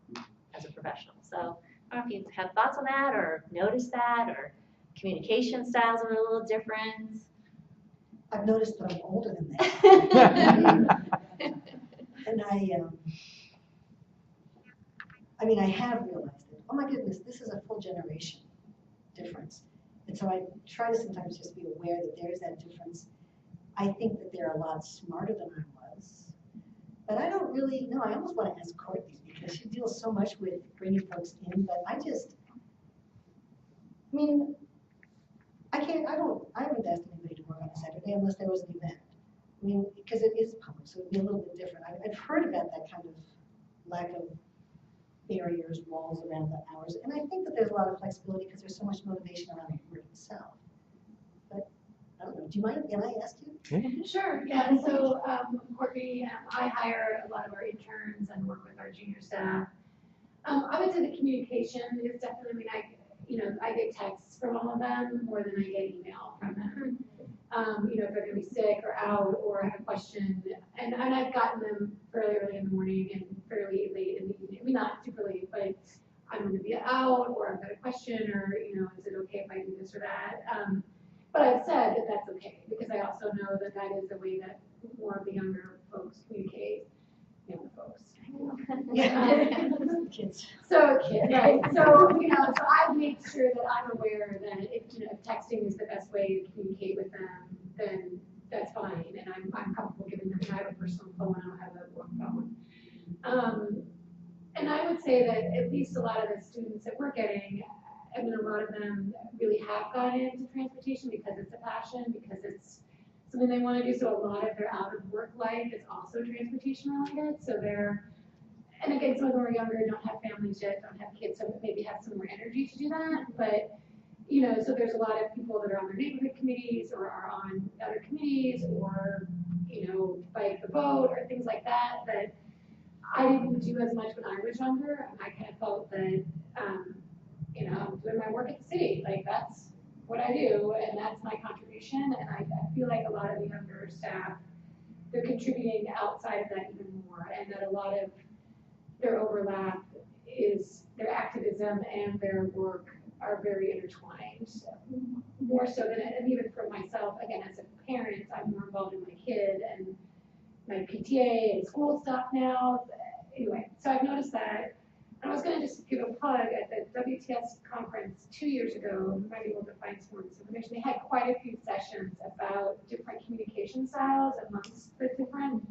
as a professional. So I don't know if you have thoughts on that or noticed that, or communication styles are a little different. I've noticed that I'm older than that. And I have realized it. Oh my goodness, this is a full generation difference. And so I try to sometimes just be aware that there is that difference. I think that they're a lot smarter than I was. But I don't really know. I almost want to ask Courtney because she deals so much with bringing folks in. But I haven't asked anybody to work on a Saturday unless there was an event. I mean, because it is public, so it'd be a little bit different. I've heard about that kind of lack of barriers, walls around the hours. And I think that there's a lot of flexibility because there's so much motivation around the work itself. But I don't know, do you mind, can I ask you? Sure, yeah, so Courtney, I hire a lot of our interns and work with our junior staff. I would say the communication is definitely, I get texts from all of them more than I get email from them. If they're gonna be sick or out or have a question, and I've gotten them fairly early in the morning and fairly late in the evening. I mean, not super late, but I'm gonna be out or I've got a question or, is it okay if I do this or that? But I've said that that's okay because I also know that that is the way that more of the younger folks communicate. Younger folks. Yeah. Kids. So kids, right? So so I've made sure that I'm aware that if texting is the best way to communicate with them, then that's fine, and I'm comfortable giving them. I have a personal phone. I don't have a work phone. And I would say that at least a lot of the students that we're getting, a lot of them really have gone into transportation because it's a passion, because it's something they want to do. So a lot of their out of work life is also transportation related. So and again, some of them are younger, don't have families yet, don't have kids, so maybe have some more energy to do that. But, so there's a lot of people that are on their neighborhood committees or are on other committees or, bike the boat or things like that, that I didn't do as much when I was younger. I kind of felt that, I'm doing my work at the city. Like, that's what I do, and that's my contribution. And I feel like a lot of the younger staff, they're contributing outside of that even more, and that a lot of their overlap is their activism and their work are very intertwined, more so than, and even for myself, again, as a parent, I'm more involved in my kid and my PTA and school stuff now. Anyway, so I've noticed that. I was going to just give a plug at the WTS conference 2 years ago. You might be able to find some more of this information. They had quite a few sessions about different communication styles amongst the different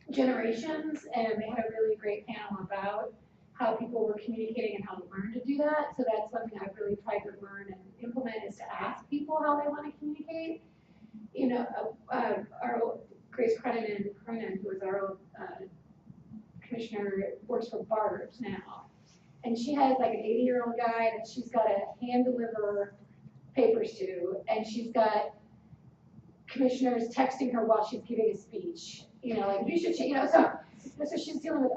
generations, and they had a really great panel about how people were communicating and how to learn to do that. So that's something I've really tried to learn and implement, is to ask people how they want to communicate. you know, our old Grace Cronin, who was our old commissioner, works for BART now. And she has like an 80-year-old guy that she's got to hand deliver papers to, and she's got commissioners texting her while she's giving a speech. You know, like you should, you know, so she's dealing with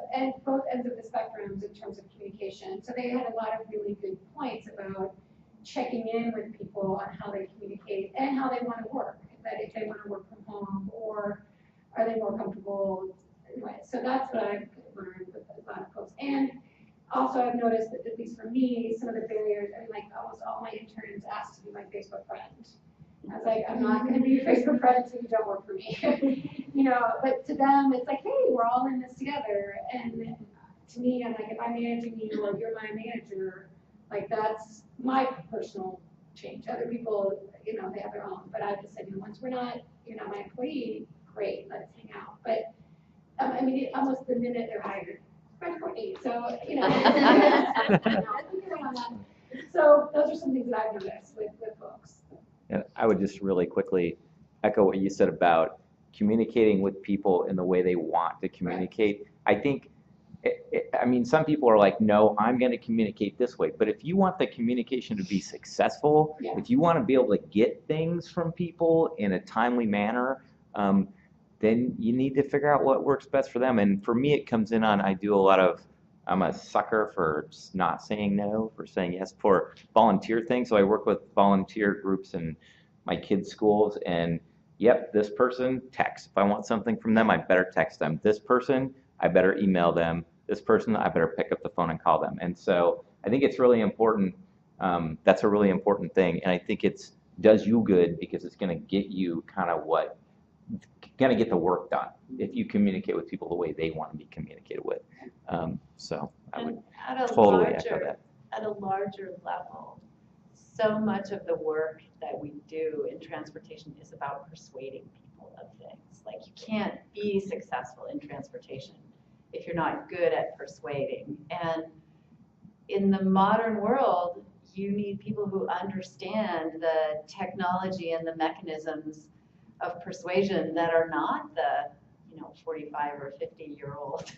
both ends of the spectrums in terms of communication. So they had a lot of really good points about checking in with people on how they communicate and how they want to work. That if they want to work from home, or are they more comfortable? Anyway, so that's what I've learned with a lot of folks. And also, I've noticed that, at least for me, some of the barriers, I mean, like almost all my interns asked to be my Facebook friend. I was like, I'm not going to be your Facebook friend so you don't work for me. You know, but to them, it's like, hey, we're all in this together. And to me, I'm like, if I'm managing you or you're my manager, like that's my personal change. Other people, you know, they have their own. But I just said, you know, once you're not my employee, great, let's hang out. But I mean, almost the minute they're hired, my employee. So, you know, so those are some things that I've noticed with folks. And I would just really quickly echo what you said about communicating with people in the way they want to communicate. Right. I think, I mean, some people are like, no, I'm going to communicate this way. But if you want the communication to be successful, yeah. If you want to be able to get things from people in a timely manner, then you need to figure out what works best for them. And for me, it comes in on, I'm a sucker for not saying no, for saying yes, for volunteer things. So I work with volunteer groups in my kids' schools, and yep, this person texts. If I want something from them, I better text them. This person, I better email them. This person, I better pick up the phone and call them. And so I think it's really important. That's a really important thing. And I think it does you good because it's going to get you going to get the work done if you communicate with people the way they want to be communicated with. So I would totally echo that. At a larger level, so much of the work that we do in transportation is about persuading people of things. Like you can't be successful in transportation if you're not good at persuading. And in the modern world, you need people who understand the technology and the mechanisms of persuasion that are not the 45 or 50-year-old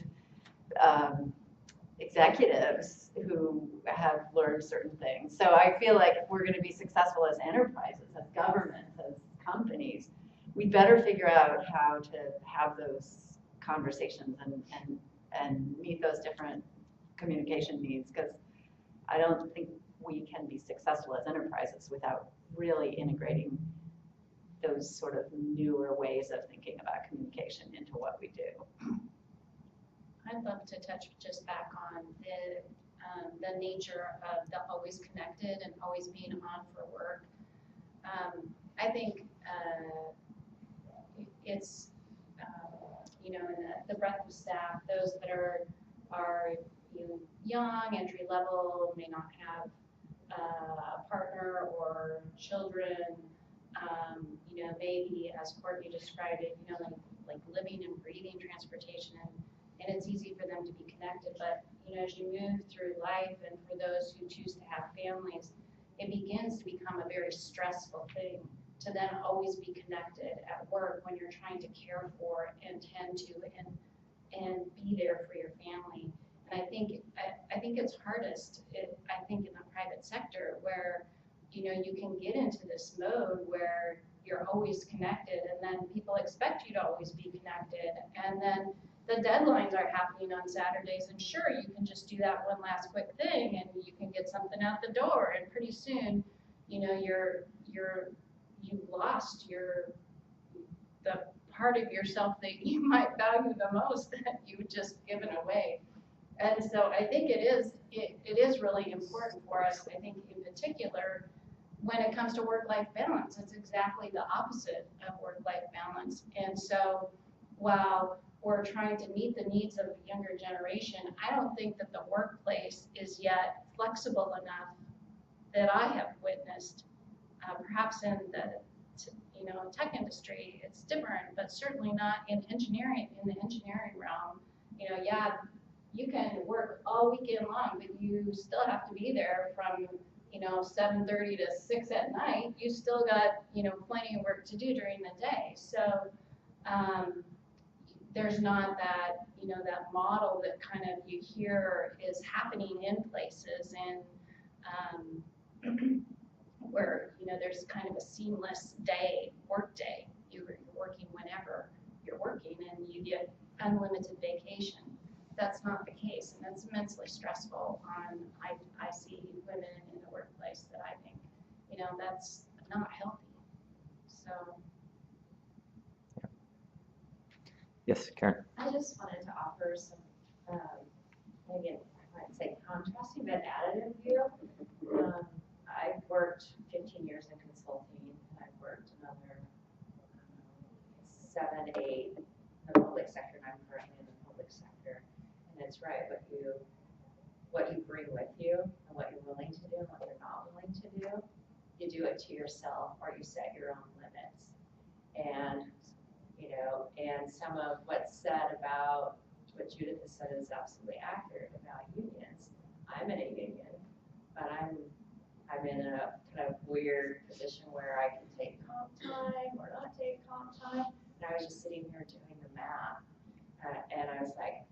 executives who have learned certain things. So I feel like if we're going to be successful as enterprises, as governments, as companies, we better figure out how to have those conversations and meet those different communication needs, because I don't think we can be successful as enterprises without really integrating those sort of newer ways of thinking about communication into what we do. I'd love to touch just back on the nature of the always connected and always being on for work. I think it's in the breadth of staff, those that are young, entry level, may not have a partner or children. Maybe as Courtney described it, like living and breathing transportation, and it's easy for them to be connected. But as you move through life, and for those who choose to have families, it begins to become a very stressful thing to then always be connected at work when you're trying to care for and tend to and be there for your family. And I think it's hardest, I think, in the private sector, where you can get into this mode where you're always connected, and then people expect you to always be connected, and then the deadlines are happening on Saturdays, and sure, you can just do that one last quick thing, and you can get something out the door, and pretty soon, you've lost the part of yourself that you might value the most that you've just given away. And so I think it is really important for us. I think in particular, when it comes to work-life balance, it's exactly the opposite of work-life balance. And so while we're trying to meet the needs of the younger generation, I don't think that the workplace is yet flexible enough that I have witnessed. Perhaps in the tech industry, it's different, but certainly not in engineering. In the engineering realm, you can work all weekend long, but you still have to be there from 7:30 to 6 at night, you still got, plenty of work to do during the day. So, there's not that, that model that kind of you hear is happening in places, and where, there's kind of a seamless work day. You're working whenever you're working and you get unlimited vacation. That's not the case, and that's immensely stressful on, I see women in the workplace that I think, that's not healthy. So. Yes, Karen. I just wanted to offer some, maybe I might say contrasting but additive view. I've worked 15 years in consulting, and I've worked another 7, 8 in the public sector, and I'm currently in the public sector. And it's right, what you bring with you, and what you're willing to do, and what you're not willing to do. You do it to yourself, or you set your own limits. And and some of what's said about what Judith has said is absolutely accurate about unions. I'm in a union, but I'm in a kind of weird position where I can take comp time or not take comp time. And I was just sitting here doing the math, and I was like,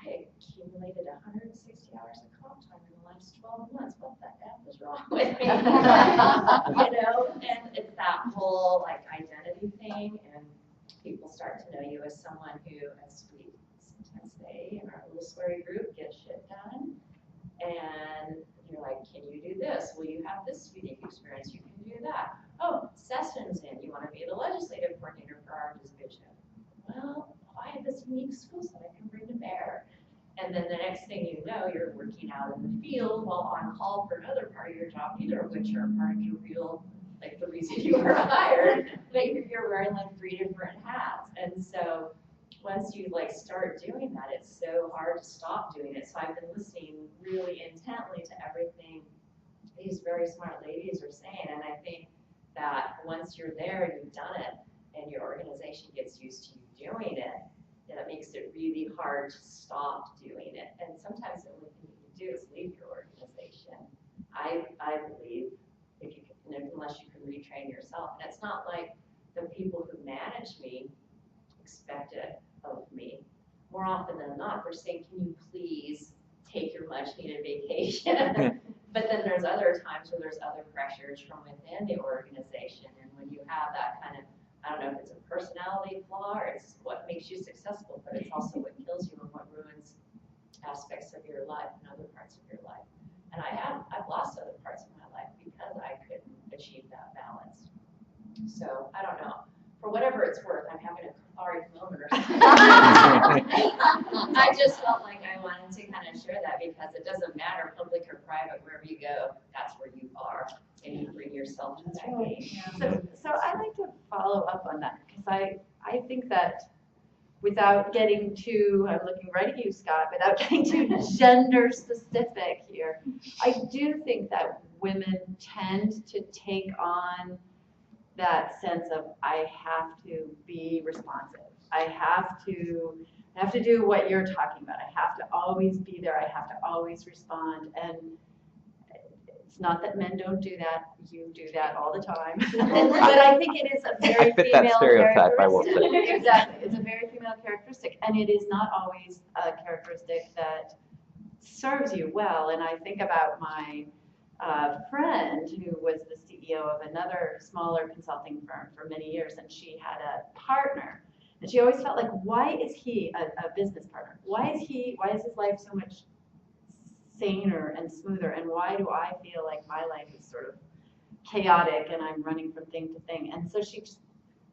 I accumulated 160 hours of comp time in the last 12 months. What the F is wrong with me? And it's that whole like identity thing, and people start to know you as someone who, as we sometimes say in our little sweary group, gets shit done. And you're like, can you do this? Well, you have this unique experience. You can do that. Oh, sessions in. You want to be the legislative coordinator for our division. Well, I have this unique skill set I can bring to bear. And then the next thing you know, you're working out in the field while on call for another part of your job, neither of which are part of your real, like the reason you were hired, but you're wearing like 3 different hats. And so once you like start doing that, it's so hard to stop doing it. So I've been listening really intently to everything these very smart ladies are saying. And I think that once you're there and you've done it and your organization gets used to you doing it, then it makes it really hard to stop doing it. And sometimes the only thing you can do is leave your organization. I believe, if you can, unless you can retrain yourself. And it's not like the people who manage me expect it of me. More often than not, they're saying, can you please take your much needed vacation? But then there's other times where there's other pressures from within the organization. And when you have that kind of, I don't know if it's a personality flaw or it's what makes you successful, but it's also what kills you and what ruins aspects of your life and other parts of your life. And I've lost other parts of my life because I couldn't achieve that balance. So I don't know. For whatever it's worth, I'm having a cathartic moment or something. I just felt like I wanted to kind of share that because it doesn't matter, public or private, wherever you go, that's where you are, and you bring yourself to that game. So I'd like to follow up on that because I think that without getting too, I'm looking right at you, Scott, without getting too gender specific here, I do think that women tend to take on that sense of I have to be responsive. I have to do what you're talking about. I have to always be there. I have to always respond. And it's not that men don't do that. You do that all the time. But I think it is a very female stereotype, I will say. Exactly. It's a very female characteristic. And it is not always a characteristic that serves you well. And I think about my friend who was the CEO of another smaller consulting firm for many years, and she had a partner, and she always felt like, why is he a business partner? Why is his life so much saner and smoother, and why do I feel like my life is sort of chaotic and I'm running from thing to thing? And so she just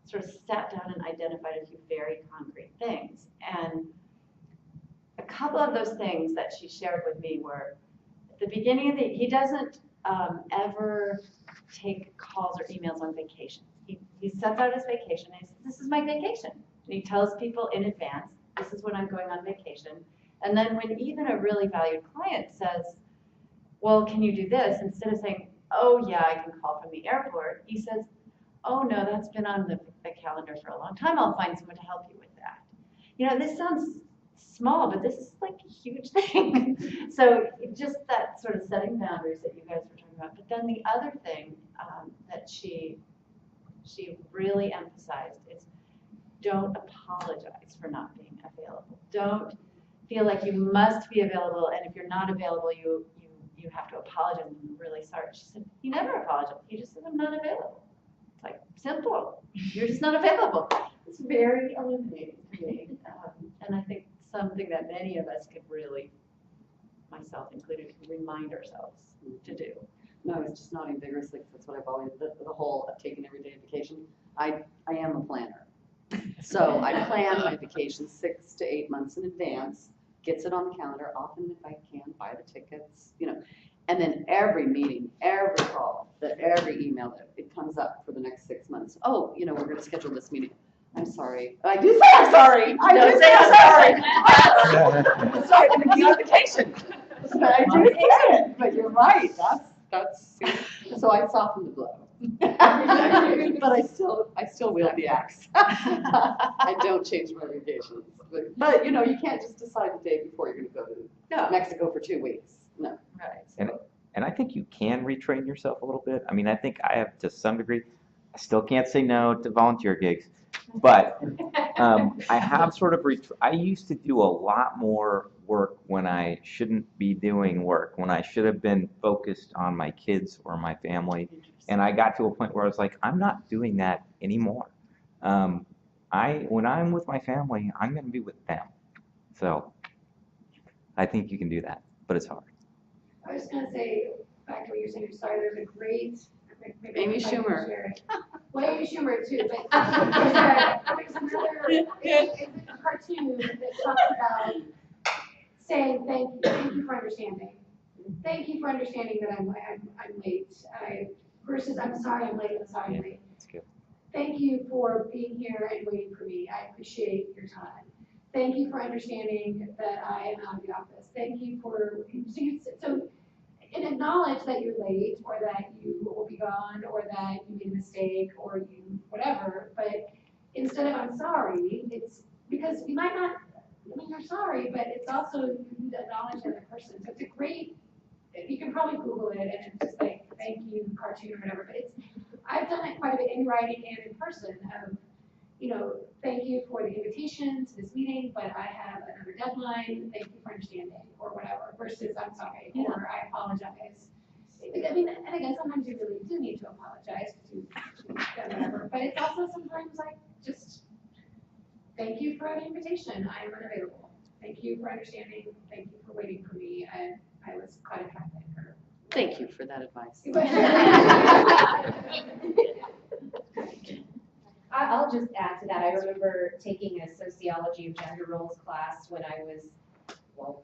sort of sat down and identified a few very concrete things, and a couple of those things that she shared with me were the beginning of he doesn't ever take calls or emails on vacation. He sets out his vacation and he says, this is my vacation. And he tells people in advance, this is when I'm going on vacation. And then when even a really valued client says, well, can you do this? Instead of saying, oh yeah, I can call from the airport, he says, oh no, that's been on the calendar for a long time. I'll find someone to help you with that. You know, this sounds small, but this is like a huge thing. So just that sort of setting boundaries that you guys were talking about. But then the other thing that she really emphasized is don't apologize for not being available. Don't feel like you must be available, and if you're not available, you have to apologize. I'm really sorry. She said, he never apologized. He just said, I'm not available. It's like, simple. You're just not available. It's very illuminating to me. And I think something that many of us could really, myself included, remind ourselves to do. No, I was just nodding vigorously, 'cause that's what I've always, the whole of taking every day vacation. I am a planner. So I plan my vacation 6 to 8 months in advance, gets it on the calendar, often if I can, buy the tickets, and then every meeting, every call, every email that it comes up for the next 6 months. Oh, we're gonna schedule this meeting. I'm sorry. I do say I'm sorry. I do say I'm sorry. I'm sorry, I'm on vacation. But I do say it, but you're right, that's, so I softened the blow. But I still wield the axe. I don't change my vacations. But you can't just decide the day before you're gonna go to Mexico for 2 weeks. No. Right. And I think you can retrain yourself a little bit. I mean, I think I have to some degree. I still can't say no to volunteer gigs, but I have sort of. I used to do a lot more work when I shouldn't be doing work, when I should have been focused on my kids or my family. And I got to a point where I was like, I'm not doing that anymore. When I'm with my family, I'm going to be with them. So I think you can do that, but it's hard. I was gonna say, back to what you're saying, sorry, there's a great. Amy Schumer. Well, Amy Schumer too, but there's another, it's a cartoon that talks about saying thank you for understanding. Thank you for understanding that I'm late. Versus I'm sorry I'm late, I'm sorry I'm late. That's good. Thank you for being here and waiting for me. I appreciate your time. Thank you for understanding that I am out of the office. Thank you for, and acknowledge that you're late or that you will be gone or that you made a mistake or you whatever, but instead of I'm sorry, it's because you might not, you're sorry, but it's also you need to acknowledge the other person. So it's a great, you can probably Google it and it's just like thank you cartoon or whatever, but I've done it quite a bit in writing and in person of, thank you for the invitation to this meeting, but I have another deadline. Thank you for understanding, or whatever. Versus, I'm sorry, or I apologize. I mean, and again, sometimes you really do need to apologize because you've done whatever. But it's also sometimes like just thank you for the invitation. I am unavailable. Thank you for understanding. Thank you for waiting for me. I was caught in traffic. Thank you for that advice. I'll just add to that. I remember taking a sociology of gender roles class when I was,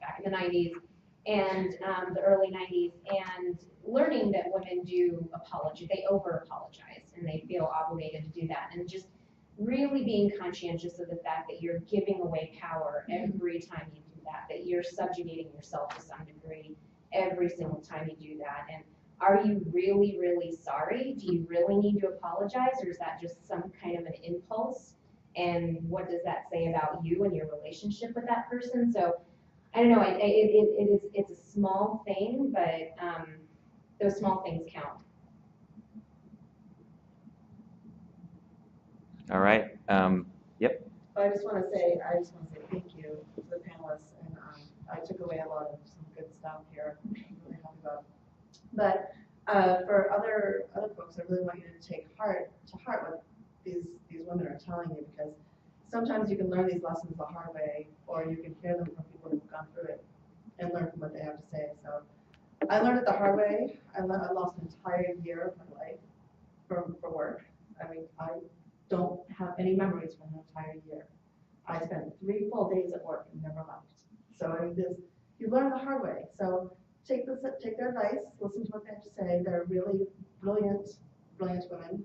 back in the 90s and the early 90s, and learning that women do apologize. They over-apologize, and they feel obligated to do that. And just really being conscientious of the fact that you're giving away power every time you do that, that you're subjugating yourself to some degree every single time you do that. And are you really, really sorry? Do you really need to apologize, or is that just some kind of an impulse? And what does that say about you and your relationship with that person? So I don't know. It's a small thing, but those small things count. All right. Yep. I just want to say thank you to the panelists, and I took away a lot of some good stuff here. I'm really happy about. But for other folks, I really want you to take to heart what these women are telling you, because sometimes you can learn these lessons the hard way, or you can hear them from people who've gone through it and learn from what they have to say. So I learned it the hard way. I lost an entire year of my life for work. I mean, I don't have any memories from an entire year. I spent 3 full days at work and never left. So I mean, you learn the hard way. So take their advice, listen to what they have to say. They're really brilliant women.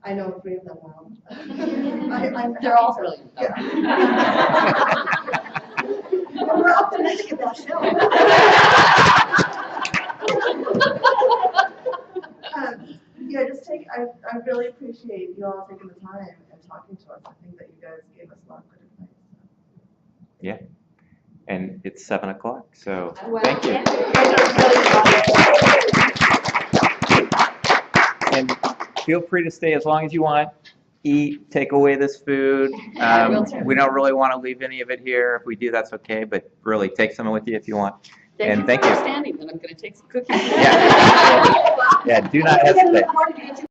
I know 3 of them now. They're all brilliant, though. Yeah. We're optimistic about show. I really appreciate you all taking the time and talking to us. I think that you guys gave us a lot of good advice. Yeah. And it's 7 o'clock, so Well, thank you. You guys are really wonderful. And feel free to stay as long as you want. Eat, take away this food. I will too. We don't really want to leave any of it here. If we do, that's okay, but really take some with you if you want. And Thank thank you you. for understanding that I'm going to take some cookies. Yeah, do not hesitate.